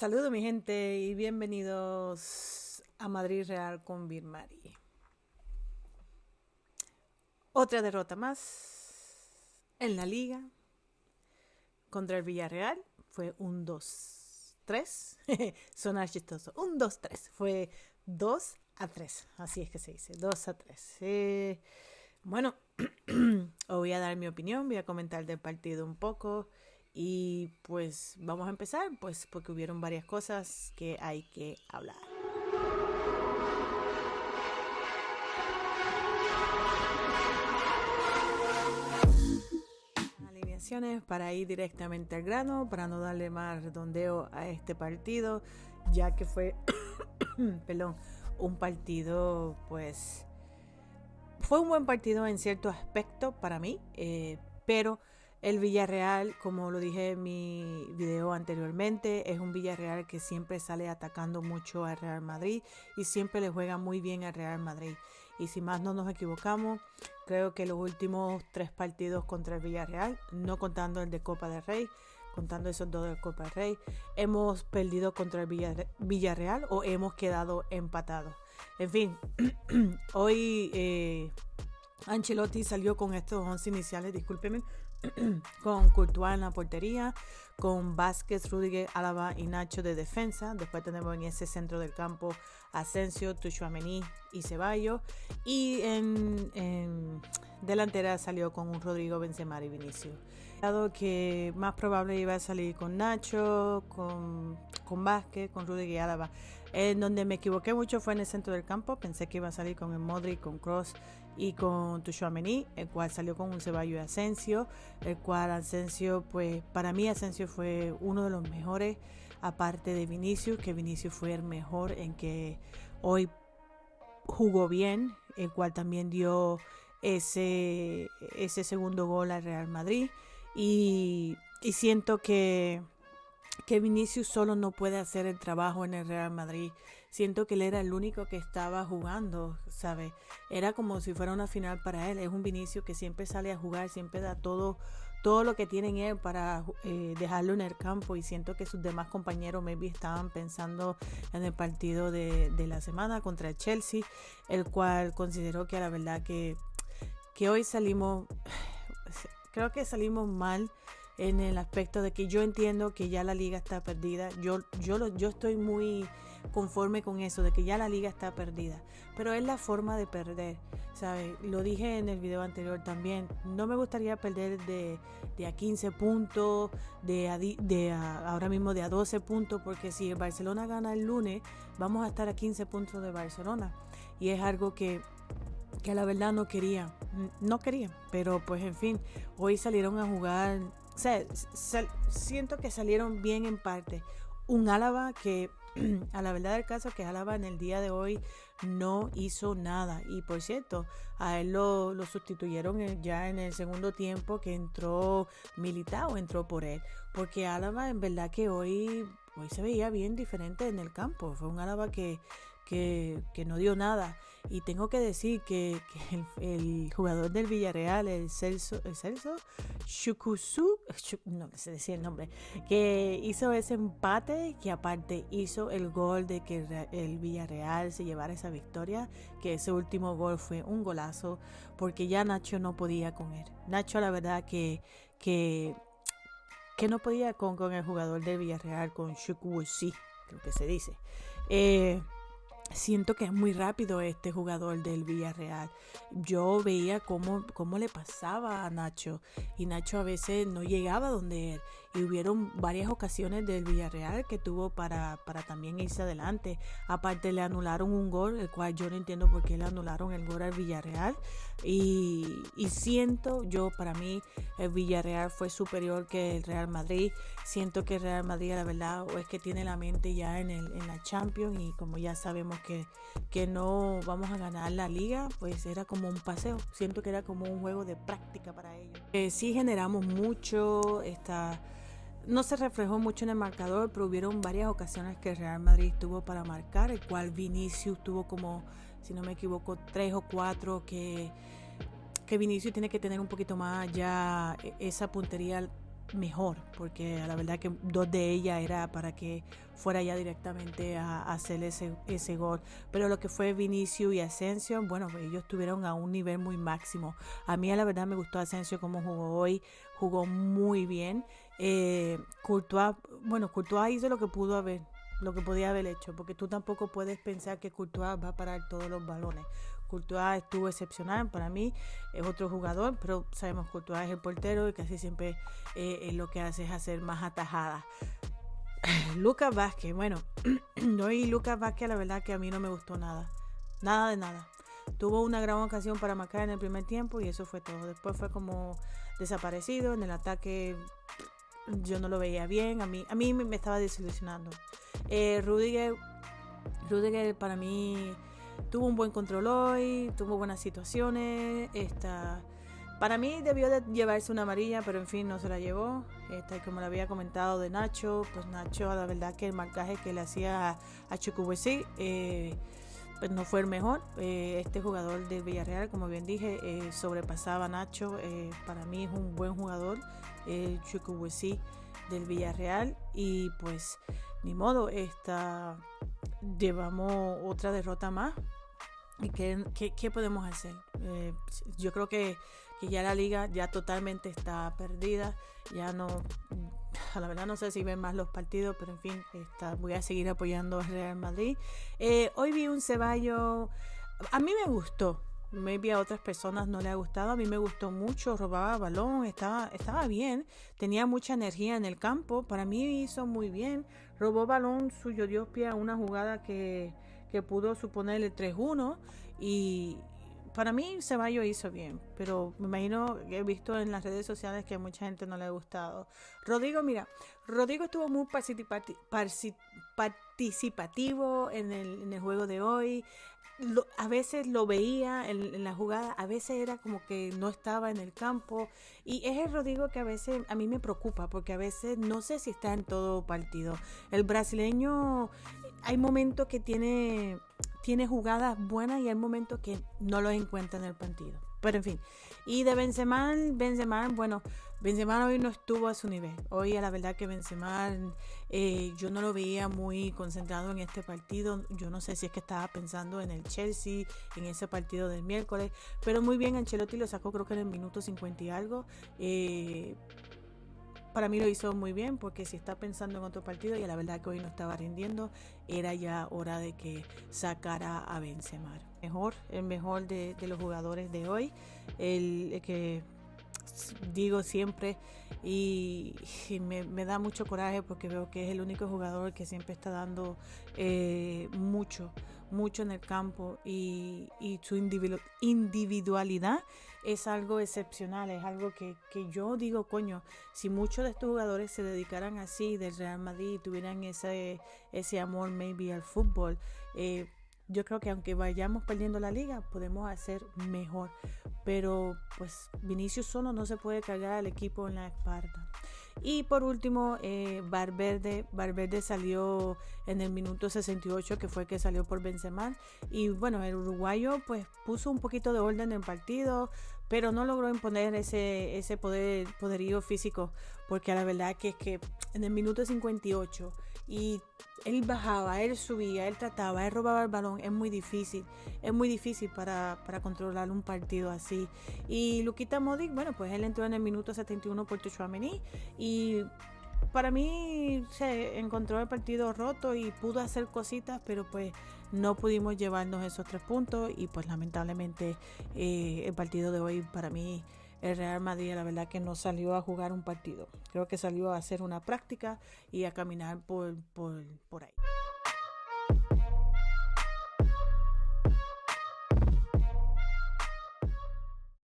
Saludos mi gente y bienvenidos a Madrid Real con Birmari. Otra derrota más en la liga contra el Villarreal. Fue un 2-3. Suena chistoso. Un 2-3. Fue 2-3. Así es que se dice. 2-3. Bueno, os voy a dar mi opinión. Voy a comentar del partido un poco. Y pues vamos a empezar, pues porque hubieron varias cosas que hay que hablar. Alineaciones para ir directamente al grano, para no darle más redondeo a este partido, ya que fue, perdón, un partido, pues, fue un buen partido en cierto aspecto para mí, pero el Villarreal, como lo dije en mi video anteriormente, es un Villarreal que siempre sale atacando mucho al Real Madrid y siempre le juega muy bien al Real Madrid. Y si más no nos equivocamos, creo que los últimos 3 partidos contra el Villarreal, no contando el de Copa del Rey, contando esos 2 de Copa del Rey, hemos perdido contra el Villarreal o hemos quedado empatados. En fin, hoy Ancelotti salió con estos 11 iniciales, discúlpeme, con Courtois en la portería, con Vázquez, Rüdiger, Álava y Nacho de defensa. Después tenemos en ese centro del campo Asensio, Tchouaméni y Ceballos. Y en delantera salió con un Rodrigo, Benzema y Vinicius. Dado que más probable iba a salir con Nacho, con Vázquez, con Rüdiger y Álava. En donde me equivoqué mucho fue en el centro del campo. Pensé que iba a salir con el Modric, con Kroos y con Tchouaméni, el cual salió con un Ceballos y Asensio, el cual Asensio, pues para mí Asensio fue uno de los mejores, aparte de Vinicius, que Vinicius fue el mejor en que hoy jugó bien, el cual también dio ese segundo gol al Real Madrid y siento que Vinicius solo no puede hacer el trabajo en el Real Madrid. Siento que él era el único que estaba jugando, ¿sabes? Era como si fuera una final para él. Es un Vinicius que siempre sale a jugar, siempre da todo lo que tiene en él para dejarlo en el campo. Y siento que sus demás compañeros maybe estaban pensando en el partido de la semana contra el Chelsea, el cual consideró que la verdad que hoy salimos, creo que salimos mal en el aspecto de que yo entiendo que ya la liga está perdida. Yo estoy muy conforme con eso, de que ya la liga está perdida, pero es la forma de perder, ¿sabes? Lo dije en el video anterior también, no me gustaría perder de a 15 puntos, ahora mismo de a 12 puntos, porque si el Barcelona gana el lunes, vamos a estar a 15 puntos de Barcelona, y es algo que a la verdad no quería, pero pues en fin, hoy salieron a jugar. O sea, siento que salieron bien en parte. Un Álava que, a la verdad del caso, que Álava en el día de hoy no hizo nada. Y por cierto, a él lo sustituyeron ya en el segundo tiempo, que entró Militao, entró por él. Porque Álava en verdad que hoy se veía bien diferente en el campo. Fue un Álava que no dio nada. Y tengo que decir que el jugador del Villarreal, el Celso Chukusu, no sé decir el nombre, que hizo ese empate, que aparte hizo el gol de que el Villarreal se llevara esa victoria, que ese último gol fue un golazo, porque ya Nacho no podía con él. Nacho la verdad que no podía con el jugador del Villarreal, con Chukusi, creo que se dice. Siento que es muy rápido este jugador del Villarreal. Yo veía cómo le pasaba a Nacho, y Nacho a veces no llegaba donde él, y hubieron varias ocasiones del Villarreal que tuvo para también irse adelante. Aparte le anularon un gol, el cual yo no entiendo por qué le anularon el gol al Villarreal, y siento yo, para mí el Villarreal fue superior que el Real Madrid. Siento que el Real Madrid, la verdad, o es que tiene la mente ya en la Champions, y como ya sabemos que no vamos a ganar la liga, pues era como un paseo. Siento que era como un juego de práctica para ellos. Sí generamos mucho, no se reflejó mucho en el marcador, pero hubieron varias ocasiones que el Real Madrid tuvo para marcar, el cual Vinicius tuvo como, si no me equivoco, 3 o 4 que Vinicius tiene que tener un poquito más ya esa puntería mejor, porque la verdad que dos de ellas era para que fuera ya directamente a hacer ese gol. Pero lo que fue Vinicius y Asensio, bueno, ellos estuvieron a un nivel muy máximo. A mí la verdad me gustó Asensio como jugó hoy, jugó muy bien. Courtois hizo lo que podía haber hecho, porque tú tampoco puedes pensar que Courtois va a parar todos los balones. Courtois estuvo excepcional, para mí es otro jugador, pero sabemos que Courtois es el portero y casi siempre lo que hace es hacer más atajadas. Lucas Vázquez, bueno, hoy Lucas Vázquez la verdad que a mí no me gustó nada de nada. Tuvo una gran ocasión para marcar en el primer tiempo y eso fue todo. Después fue como desaparecido, en el ataque yo no lo veía bien, a mí me estaba desilusionando. Rudiger para mí tuvo un buen control hoy, tuvo buenas situaciones. Para mí debió de llevarse una amarilla, pero en fin no se la llevó. Como le había comentado de Nacho, pues Nacho la verdad que el marcaje que le hacía a Chukwueze pues no fue el mejor. Este jugador del Villarreal, como bien dije, sobrepasaba a Nacho. Para mí es un buen jugador, Chukwueze del Villarreal, y pues ni modo, llevamos otra derrota más. ¿Y qué podemos hacer? Yo creo que ya la liga ya totalmente está perdida. Ya no, a la verdad no sé si ven más los partidos, pero en fin, voy a seguir apoyando al Real Madrid. Hoy vi un Ceballos, a mí me gustó. Maybe a otras personas no le ha gustado, a mí me gustó mucho, robaba balón, estaba bien, tenía mucha energía en el campo, para mí hizo muy bien, robó balón suyo, dio pie a una jugada que pudo suponer el 3-1 y para mí Ceballos hizo bien, pero me imagino que he visto en las redes sociales que a mucha gente no le ha gustado. Rodrigo estuvo muy participativo en el juego de hoy. A veces lo veía en la jugada, a veces era como que no estaba en el campo, y es el Rodrigo que a veces a mí me preocupa, porque a veces no sé si está en todo partido. El brasileño hay momentos que tiene jugadas buenas y hay momentos que no los encuentra en el partido. Pero en fin, y de Benzema, bueno, Benzema hoy no estuvo a su nivel. Hoy la verdad que Benzema yo no lo veía muy concentrado en este partido. Yo no sé si es que estaba pensando en el Chelsea, en ese partido del miércoles, pero muy bien, Ancelotti lo sacó creo que en el minuto 50 y algo. Para mí lo hizo muy bien, porque si está pensando en otro partido y la verdad que hoy no estaba rindiendo, era ya hora de que sacara a Benzema. El mejor de los jugadores de hoy, el que digo siempre, y me da mucho coraje porque veo que es el único jugador que siempre está dando mucho en el campo, y su individualidad es algo excepcional, es algo que yo digo, coño, si muchos de estos jugadores se dedicaran así del Real Madrid y tuvieran ese amor maybe al fútbol, yo creo que aunque vayamos perdiendo la liga, podemos hacer mejor. Pero pues Vinicius solo no se puede cargar al equipo en la espalda. Y por último, Valverde salió en el minuto 68, que fue que salió por Benzema. Y bueno, el uruguayo pues puso un poquito de orden en el partido, pero no logró imponer ese poderío físico, porque la verdad que es que en el minuto 58 y él bajaba, él subía, él trataba, él robaba el balón, es muy difícil para controlar un partido así. Y Luka Modric, bueno, pues él entró en el minuto 71 por Tchouaméni, y para mí se encontró el partido roto y pudo hacer cositas, pero pues no pudimos llevarnos esos 3 puntos, y pues lamentablemente el partido de hoy, para mí el Real Madrid la verdad que no salió a jugar un partido, creo que salió a hacer una práctica y a caminar por ahí.